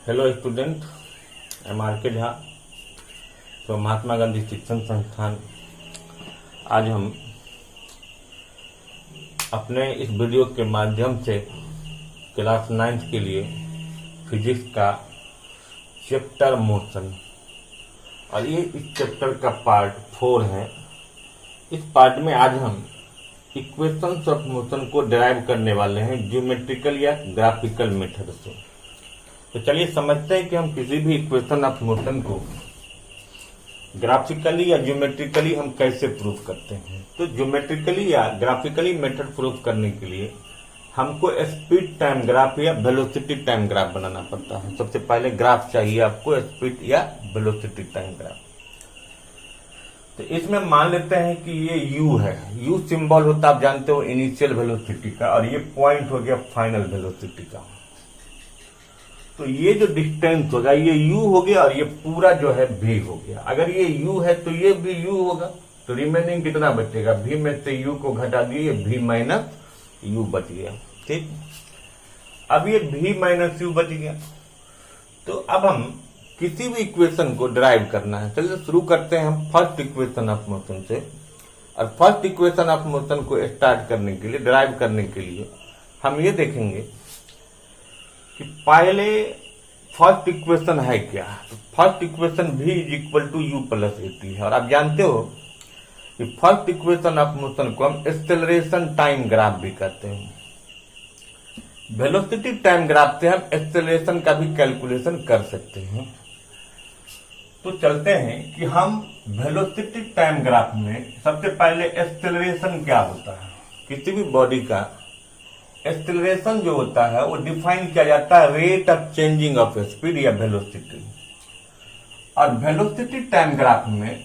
Hello student, M R के झा तो महात्मा गांधी शिक्षण संस्थान। आज हम अपने इस वीडियो के माध्यम से क्लास 9 के लिए फिजिक्स का चैप्टर मोशन और ये इस चैप्टर का पार्ट 4 है। इस पार्ट में आज हम इक्वेशंस ऑफ मोशन को डिराइव करने वाले हैं ज्योमेट्रिकल या ग्राफिकल मेथड से। तो चलिए समझते हैं कि हम किसी भी इक्वेशन ऑफ मोशन को ग्राफिकली या ज्योमेट्रिकली हम कैसे प्रूव करते हैं। तो ज्योमेट्रिकली या ग्राफिकली मेथड प्रूव करने के लिए हमको स्पीड टाइम ग्राफ या वेलोसिटी टाइम ग्राफ बनाना पड़ता है। सबसे पहले ग्राफ चाहिए आपको स्पीड या वेलोसिटी टाइम ग्राफ। तो इसमें मान लेते हैं कि ये u है। u सिंबल होता है, आप जानते हो, इनिशियल वेलोसिटी का, और ये पॉइंट हो गया फाइनल वेलोसिटी का। तो ये जो डिस्टेंस होगा ये u हो गया और ये पूरा जो है v हो गया। अगर ये u है तो ये भी u होगा, तो रिमेनिंग कितना बचेगा? v में से u को घटा दिए, v माइनस u बच गया। ठीक, अब ये v माइनस u बच गया। तो अब हम किसी भी इक्वेशन को डिराइव करना है। चलिए शुरू करते हैं हम फर्स्ट इक्वेशन ऑफ मोशन से। और फर्स्ट इक्वेशन ऑफ मोशन को स्टार्ट करने के लिए, डिराइव करने के लिए हम ये देखेंगे कि पहले फर्स्ट इक्वेशन है क्या। तो first equation v is equal to u plus at है। और आप जानते हो कि फर्स्ट इक्वेशन ऑफ मोशन को हम एक्सेलरेशन टाइम ग्राफ भी कहते हैं। वेलोसिटी टाइम ग्राफ से हम एक्सेलरेशन का भी कैलकुलेशन कर सकते हैं। तो चलते हैं कि हम वेलोसिटी टाइम ग्राफ में सबसे पहले एक्सेलरेशन क्या होता है। किसी भी बॉडी का एक्सेलरेशन जो होता है वो डिफाइन किया जाता है rate of changing of speed या वेलोसिटी। और वेलोसिटी टाइम ग्राफ में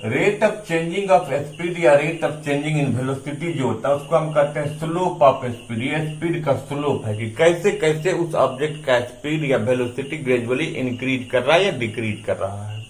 rate of changing of speed या rate of changing in velocity जो होता है उसको हम कहते हैं स्लोप ऑफ स्पीड। ये स्पीड का स्लोप है कि कैसे कैसे उस ऑब्जेक्ट का स्पीड या वेलोसिटी ग्रेजुअली इंक्रीज कर रहा है या डिक्रीज कर रहा है।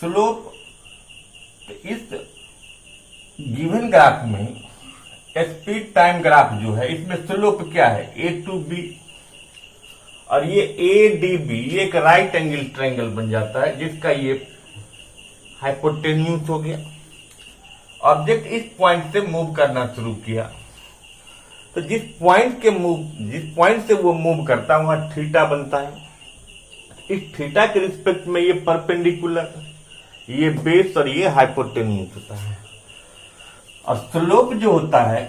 स्लोप इस गिवन ग्राफ में स्पीड टाइम ग्राफ जो है इसमें स्लोप क्या है? a टू b, और ये ADB ये एक राइट एंगल ट्रायंगल बन जाता है जिसका ये हाइपोटेन्यूज हो गया। ऑब्जेक्ट इस पॉइंट से मूव करना शुरू किया, तो जिस पॉइंट से वो मूव करता है वहां थीटा बनता है। इस थीटा के रिस्पेक्ट में ये परपेंडिकुलर, ये बेस और ये हाइपोटेन्यूज होता है। और स्लोप जो होता है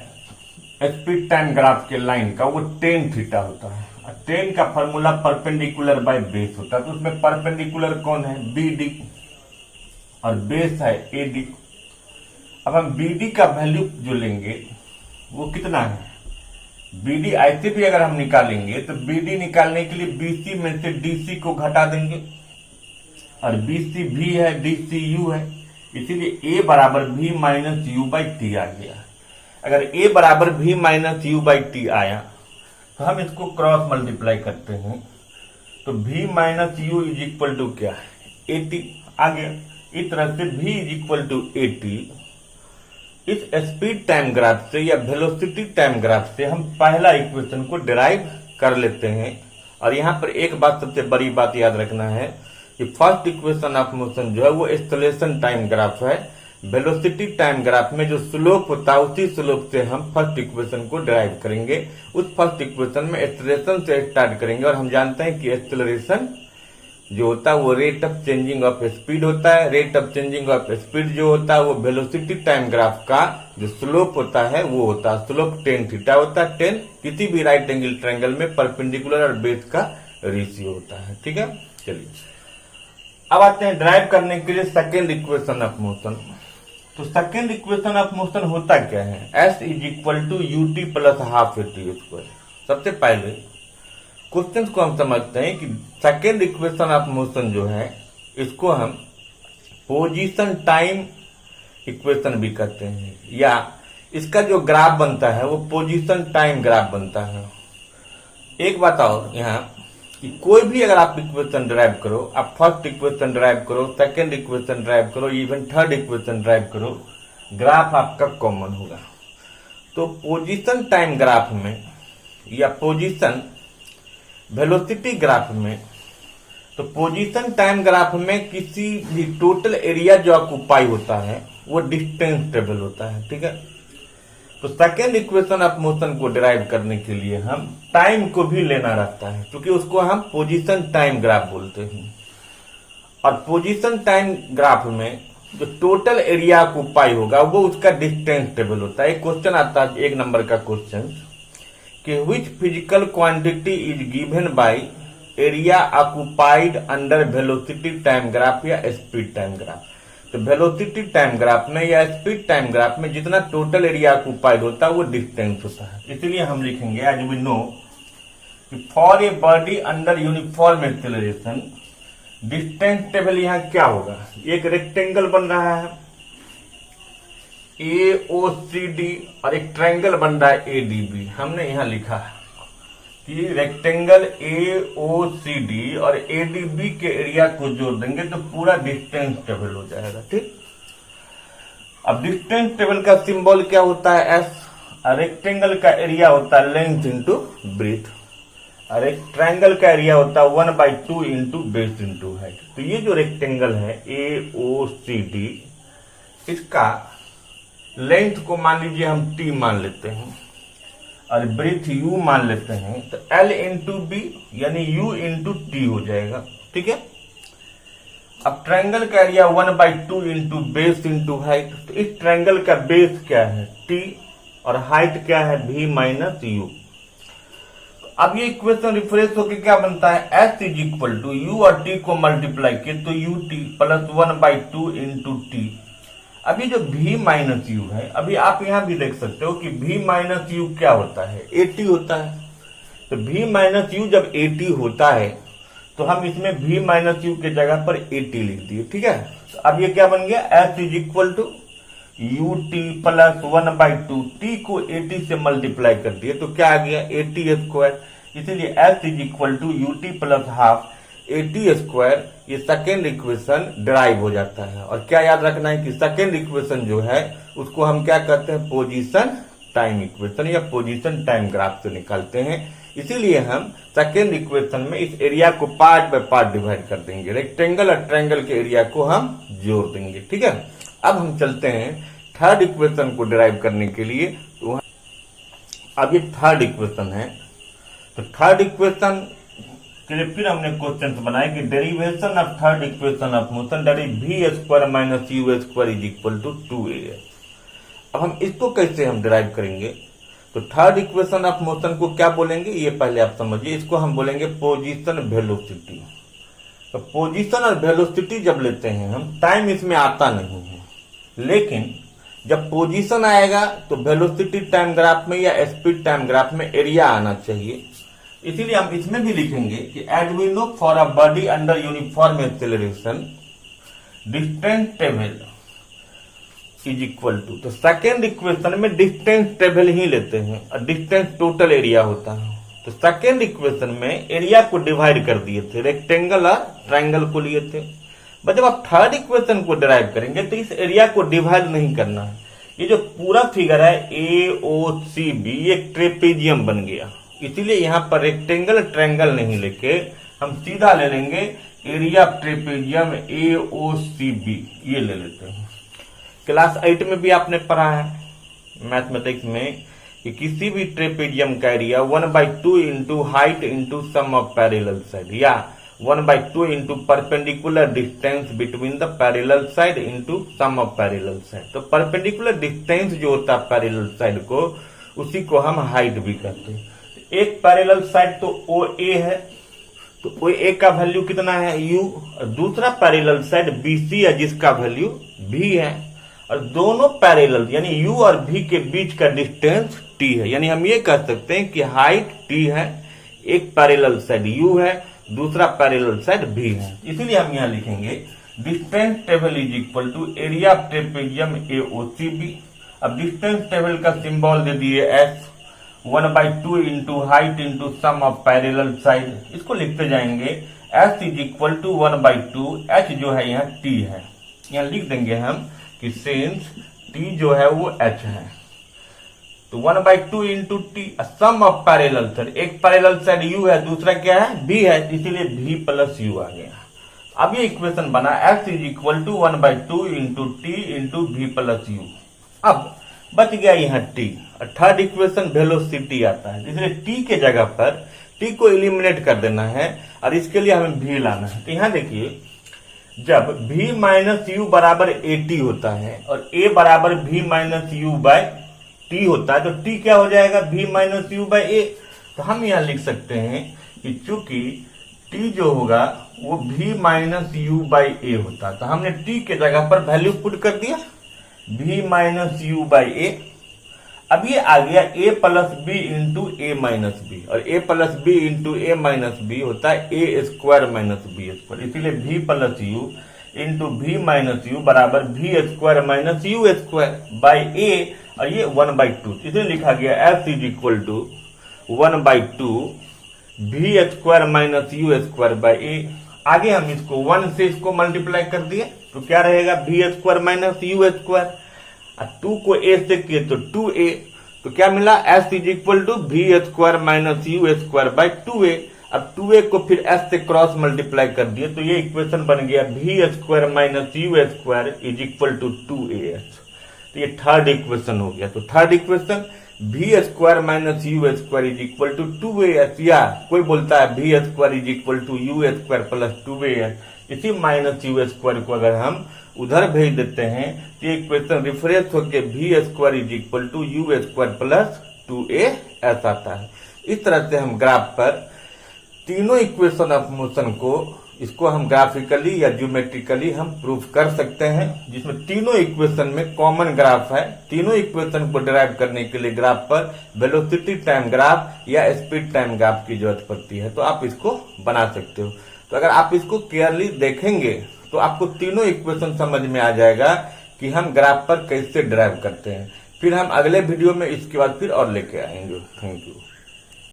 स्पीड टाइम ग्राफ के लाइन का वो टेन थीटा होता है। और टेन का फॉर्मूला परपेंडिकुलर बाय बेस होता है। तो उसमें परपेंडिकुलर कौन है? BD, और बेस है AD। अब हम BD का वैल्यू जो लेंगे वो कितना है? BD ऐसे भी अगर हम निकालेंगे तो BD निकालने के लिए BC में से DC को घटा देंगे, और BC V है, DC U है, इसीलिए A बराबर V minus U by t आ गया। अगर A बराबर V minus U by t आया तो हम इसको क्रॉस मल्टीप्लाई करते हैं, तो V minus U is equal to क्या है? AT आ गया। इस तरह से V is equal to AT। इस स्पीड टाइम ग्राफ से या वेलोसिटी टाइम ग्राफ से हम पहला इक्वेशन को डिराइव कर लेते हैं। और यहाँ पर एक बात, सबसे बड़ी बात याद रखना है कि फर्स्ट इक्वेशन ऑफ मोशन जो है वो एक्सेलरेशन टाइम ग्राफ है। वेलोसिटी टाइम ग्राफ में जो स्लोप होता है उसी स्लोप से हम फर्स्ट इक्वेशन को डिराइव करेंगे। उस फर्स्ट इक्वेशन में एक्सेलरेशन से स्टार्ट करेंगे, और हम जानते हैं कि एक्सेलरेशन जो होता है वो rate of changing of speed होता है। Rate of changing of speed जो होता है वो वेलोसिटी टाइम ग्राफ का जो स्लोप होता है वो होता है स्लोप टेन थीटा होता है। 10 किसी भी राइट एंगल ट्रायंगल में परपेंडिकुलर और बेस का रेशियो होता है। ठीक है, चलिए अब आते हैं ड्राइव करने के लिए सेकेंड इक्वेशन ऑफ मोशन। तो सेकेंड इक्वेशन ऑफ मोशन होता क्या है? S is equal to UT plus half AT square. सबसे पहले क्वेश्चन को हम समझते हैं कि सेकेंड इक्वेशन ऑफ मोशन जो है इसको हम पोजीशन टाइम इक्वेशन भी कहते हैं, या इसका जो ग्राफ बनता है वो पोजीशन टाइम ग्राफ बनता है। एक बात और यहाँ कि कोई भी अगर आप इक्वेशन ड्राइव करो, आप फर्स्ट इक्वेशन ड्राइव करो, सेकेंड इक्वेशन ड्राइव करो, इवन थर्ड इक्वेशन ड्राइव करो, ग्राफ आपका कॉमन होगा। तो पोजीशन टाइम ग्राफ में या पोजीशन वेलोसिटी ग्राफ में, तो पोजीशन टाइम ग्राफ में किसी भी टोटल एरिया जो ऑक्यूपाई होता है वो डिस्टेंस टेबल होता है, ठीक है। तो सेकेंड इक्वेशन ऑफ मोशन को डिराइव करने के लिए हम टाइम को भी लेना रहता है, क्योंकि उसको हम पोजीशन टाइम ग्राफ बोलते हैं। और पोजीशन टाइम ग्राफ में जो टोटल एरिया ऑक्यूपाई होगा वो उसका डिस्टेंस टेबल होता है। एक क्वेश्चन आता है 1 नंबर का क्वेश्चन कि which physical quantity is given by area occupied under velocity time graph या स्पीड टाइम ग्राफ। तो वेलोसिटी टाइम ग्राफ में या स्पीड टाइम ग्राफ में जितना टोटल एरिया ऑक्यूपाइड होता है वो डिस्टेंस होता है। इसलिए हम लिखेंगे एज वी नो कि for a body under uniform acceleration distance table यहां क्या होगा, एक रेक्टेंगल बन रहा है AOCD और एक ट्रायंगल बन रहा है ADB। हमने यहां लिखा है कि रेक्टेंगल AOCD और ADB के एरिया को जोड़ देंगे तो पूरा डिस्टेंस टेबल हो जाएगा, ठीक। अब डिस्टेंस टेबल का सिंबल क्या होता है S, रेक्टेंगल का एरिया होता है लेंथ इंटू ब्रेथ, और एक ट्रायंगल का एरिया होता है 1/2 इंटू बेस इंटू हाइट। तो ये जो रेक्टेंगल है AOCD, इसका लेंथ को मान लीजिए हम T मान लेते हैं और ब्रेथ U मान लेते हैं, तो L इंटू B यानी U इंटू T हो जाएगा, ठीक है। अब ट्रायंगल का area 1/2 into base into height, तो इस ट्रायंगल का बेस क्या है T और हाइट क्या है V माइनस U। अब ये इक्वेशन रिफ्रेश होकर क्या बनता है, S is equal to U और T को मल्टीप्लाई किए तो UT प्लस 1/2 इंटू T। अभी जो V माइनस U है, अभी आप यहां भी देख सकते हो कि V माइनस U क्या होता है, AT होता है। तो V माइनस U जब AT होता है तो हम इसमें V माइनस U के जगह पर AT लिख दिए, ठीक है। तो अब ये क्या बन गया, S is equal to UT plus 1/2, T को AT से मल्टीप्लाई कर दिए तो क्या आ गया AT स्क्वायर। इसीलिए S is equal to UT plus half AT square. ये सेकेंड इक्वेशन डिराइव हो जाता है। और क्या याद रखना है कि सेकेंड इक्वेशन जो है उसको हम क्या कहते हैं, पोजीशन टाइम इक्वेशन या पोजीशन टाइम ग्राफ से निकालते हैं। इसीलिए हम सेकेंड इक्वेशन में इस एरिया को पार्ट बाय पार्ट डिवाइड कर देंगे, रेक्टेंगल और ट्रायंगल के एरिया को हम जोड़ देंगे, ठीक है। अब हम चलते हैं थर्ड इक्वेशन को डिराइव करने के लिए। तो अब ये थर्ड इक्वेशन है, तो थर्ड इक्वेशन के लिए फिर हमने क्वेश्चन बनाया कि derivation of third equation of motion that is V square minus U square is equal to 2AS। अब हम इसको कैसे हम डिराइव करेंगे, तो थर्ड इक्वेशन ऑफ मोशन को क्या बोलेंगे ये पहले आप समझिए। इसको हम बोलेंगे पोजीशन वेलोसिटी। तो पोजीशन और वेलोसिटी जब लेते हैं हम, टाइम इसमें आता नहीं है, लेकिन जब पोजीशन आएगा तो वेलोसिटी टाइम ग्राफ में या स्पीड टाइम ग्राफ में एरिया आना चाहिए। इसीलिए हम इसमें भी लिखेंगे कि as we know for a body under uniform acceleration distance टेबल इज इक्वल टू, तो सेकेंड इक्वेशन में डिस्टेंस टेबल ही लेते हैं और डिस्टेंस टोटल एरिया होता है। तो सेकेंड इक्वेशन में एरिया को डिवाइड कर दिए थे, रेक्टेंगल और ट्रायंगल को लिए थे। बट जब आप थर्ड इक्वेशन को डिराइव करेंगे तो इस एरिया को डिवाइड नहीं करना है। ये जो पूरा फिगर है AOCB एक ट्रेपेजियम बन गया, इसीलिए यहाँ पर रेक्टेंगल ट्रायंगल नहीं लेके हम सीधा ले लेंगे एरिया ऑफ ट्रेपेजियम AOCB, ये ले लेते हैं। क्लास 8 में भी आपने पढ़ा है मैथमेटिक्स में कि किसी भी ट्रेपेजियम का area 1/2 into height into sum of parallel side या 1/2 into perpendicular distance between the parallel side into sum of parallel side. तो परपेंडिकुलर डिस्टेंस जो होता है पैरेलल साइड को, उसी को हम हाइट भी कहते हैं। एक पैरेलल साइड तो OA है, तो OA का वैल्यू कितना है U, और दूसरा पैरेलल साइड BC है जिसका वैल्यू V है, और दोनों पैरेलल यानी U और V के बीच का डिस्टेंस T है। यानी हम ये कह सकते हैं कि हाइट T है, एक पैरेलल साइड U है, दूसरा पैरेलल साइड V है। इसीलिए हम यहाँ लिखेंगे डिस्टेंस टेबल is equal to area of trapezium AOCB। अब डिस्टेंस टेबल का सिंबल दे दिए S, 1/2 into height into sum of parallel side. इसको लिखते जाएंगे S is equal to 1/2, H जो है यहाँ T है, यहाँ लिख देंगे हम कि सिंस T जो है वो H है। तो 1/2 into T, sum of parallel side, एक पैरेलल साइड यू है, दूसरा क्या है बी है, इसीलिए भी प्लस यू आ गया। अब ये इक्वेशन बना x is equal to 1/2 into T into V plus U. अब बच गया यहाँ t, थर्ड इक्वेशन वेलोसिटी आता है, इसलिए t के जगह पर t को एलिमिनेट कर देना है और इसके लिए हमें v लाना है। तो यहाँ देखिए जब v माइनस यू बराबर at होता है और a बराबर v minus U by t होता है, तो t क्या हो जाएगा v minus U by a। तो हम यहाँ लिख सकते हैं कि चूंकि t जो होगा वो v माइनस यू बाई ए होता है, तो हमने t के जगह पर वैल्यू पुट कर दिया v minus u by a. अब ये आ गया a plus b into a minus b, और a plus b into a minus b होता है a square minus b square, इसीलिए v plus u into v minus you बराबर v square minus you square by a, और ये 1/2, इसलिए लिखा गया f is equal to 1/2 v square minus you square by a. आगे हम इसको 1 से इसको मल्टीप्लाई कर दिए तो क्या रहेगा भी स्क्वायर माइनस यू स्क्वायर, 2 को a से किए तो 2a, तो क्या मिला s इज इक्वल टू भी square minus you square by 2a। अब 2a को फिर s से क्रॉस मल्टीप्लाई कर दिए तो ये इक्वेशन बन गया V square minus you square is equal to 2as। तो ये थर्ड इक्वेशन हो गया। तो third equation V square minus you square is equal to 2as, या कोई बोलता है V square is equal to U square plus 2as। इसी माइनस यू स्क्वायर को अगर हम उधर भेज देते हैं तो ये इक्वेशन रिफ्रेश होकर V square is equal to U square plus 2as आता है। इस तरह से हम ग्राफ पर तीनों इक्वेशन ऑफ मोशन को, इसको हम ग्राफिकली या ज्योमेट्रिकली हम प्रूफ कर सकते हैं, जिसमें तीनों इक्वेशन में कॉमन ग्राफ है। तीनों इक्वेशन को डिराइव करने के लिए ग्राफ पर वेलोसिटी टाइम ग्राफ या स्पीड टाइम ग्राफ की जरूरत पड़ती है, तो आप इसको बना सकते हो। तो अगर आप इसको केयरली देखेंगे तो आपको तीनों इक्वेशन समझ में आ जाएगा कि हम ग्राफ पर कैसे डिराइव करते हैं। फिर हम अगले वीडियो में इसके बाद फिर और लेके आएंगे। Thank you.